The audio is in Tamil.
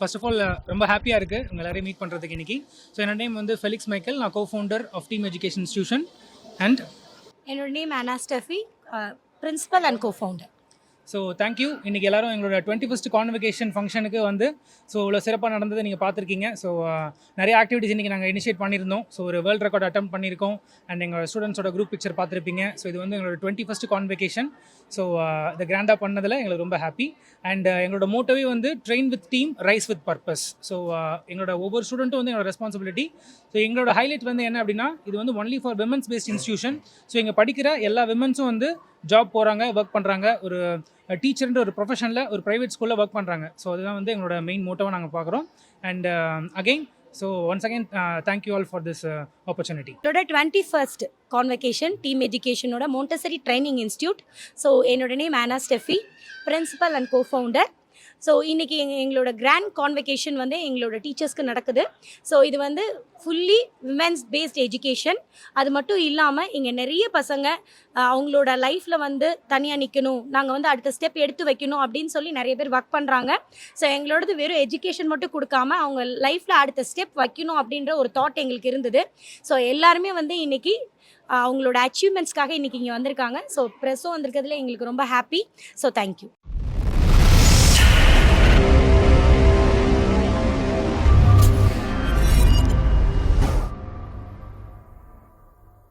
ஃபர்ஸ்ட் ஆஃப் ஆல் ரொம்ப ஹாப்பியாக இருக்குது உங்கள் எல்லாரையும் மீட் பண்ணுறதுக்கு இன்றைக்கி. ஸோ என்னோட நேம் வந்து ஃபெலிக்ஸ் மைக்கேல். நான் co-founder of team education institution. And என்னோட name Ana Stefi, principal and co-founder. So thank you. இன்றைக்கி எல்லாரும் எங்களோட 21st கான்வெகேஷன் ஃபங்க்ஷனுக்கு வந்து ஸோ இவ்வளோ சிறப்பாக நடந்தது நீங்கள் பார்த்துருக்கீங்க. ஸோ நிறைய ஆக்டிவிட்டிஸ் இன்றைக்கி நாங்கள் இனிஷியேட் பண்ணியிருந்தோம். ஸோ ஒரு வேர்ல்ட் ரெக்கார்ட் அட்டம் பண்ணியிருக்கோம். அண்ட் எங்கள் ஸ்டூடெண்ட்ஸோட குரூப் பிக்சர் பார்த்துருப்பீங்க. ஸோ இது வந்து எங்களோட 21st கான்வெகேஷன். ஸோ இதை கிராண்டாக பண்ணதில் எங்களுக்கு ரொம்ப ஹாப்பி. அண்ட் எங்களோட மோட்டோவே வந்து train with team, rice with purpose. So எங்களோட ஒவ்வொரு ஸ்டூடெண்ட்டும் வந்து எங்களோட ரெஸ்பான்சிபிலிட்டி. ஸோ எங்களோட ஹைலைட் வந்து என்ன அப்படின்னா, இது வந்து only for women's based institution. So இங்கே படிக்கிற எல்லா விமன்ஸும் வந்து ஜாப் போகிறாங்க, ஒர்க் பண்ணுறாங்க. ஒரு டீச்சர்ன்ற ஒரு ப்ரொஃபஷனில் ஒரு ப்ரைவேட் ஸ்கூலில் ஒர்க் பண்ணுறாங்க. ஸோ அதுதான் வந்து எங்களோட மெயின் மோட்டோவாக நாங்கள் பார்க்குறோம். And again so once again thank you all for this opportunity. இதோட 21st கான்வெகேஷன் டீம் எஜுகேஷனோட மோண்டசரி ட்ரைனிங் இன்ஸ்டியூட். ஸோ என்னோட name Ana Stefi, principal and co-founder. So இன்றைக்கி எங்களோட கிராண்ட் கான்வெகேஷன் வந்து எங்களோட டீச்சர்ஸ்க்கு நடக்குது. ஸோ இது வந்து ஃபுல்லி விமென்ஸ் பேஸ்ட் எஜுகேஷன். அது மட்டும் இல்லாமல் இங்கே நிறைய பசங்க அவங்களோட லைஃப்பில் வந்து தனியாக நிற்கணும், நாங்கள் வந்து அடுத்த ஸ்டெப் எடுத்து வைக்கணும் அப்படின்னு சொல்லி நிறைய பேர் ஒர்க் பண்ணுறாங்க. ஸோ எங்களோடது வெறும் எஜுகேஷன் மட்டும் கொடுக்காம அவங்க லைஃப்பில் அடுத்த ஸ்டெப் வைக்கணும் அப்படின்ற ஒரு தாட் எங்களுக்கு இருந்தது. ஸோ எல்லாருமே வந்து இன்றைக்கி அவங்களோட அச்சீவ்மெண்ட்ஸ்க்காக இன்றைக்கி இங்கே வந்திருக்காங்க. ஸோ ப்ரெஸ்ஸும் வந்திருக்கிறதுல எங்களுக்கு ரொம்ப ஹாப்பி. So thank you.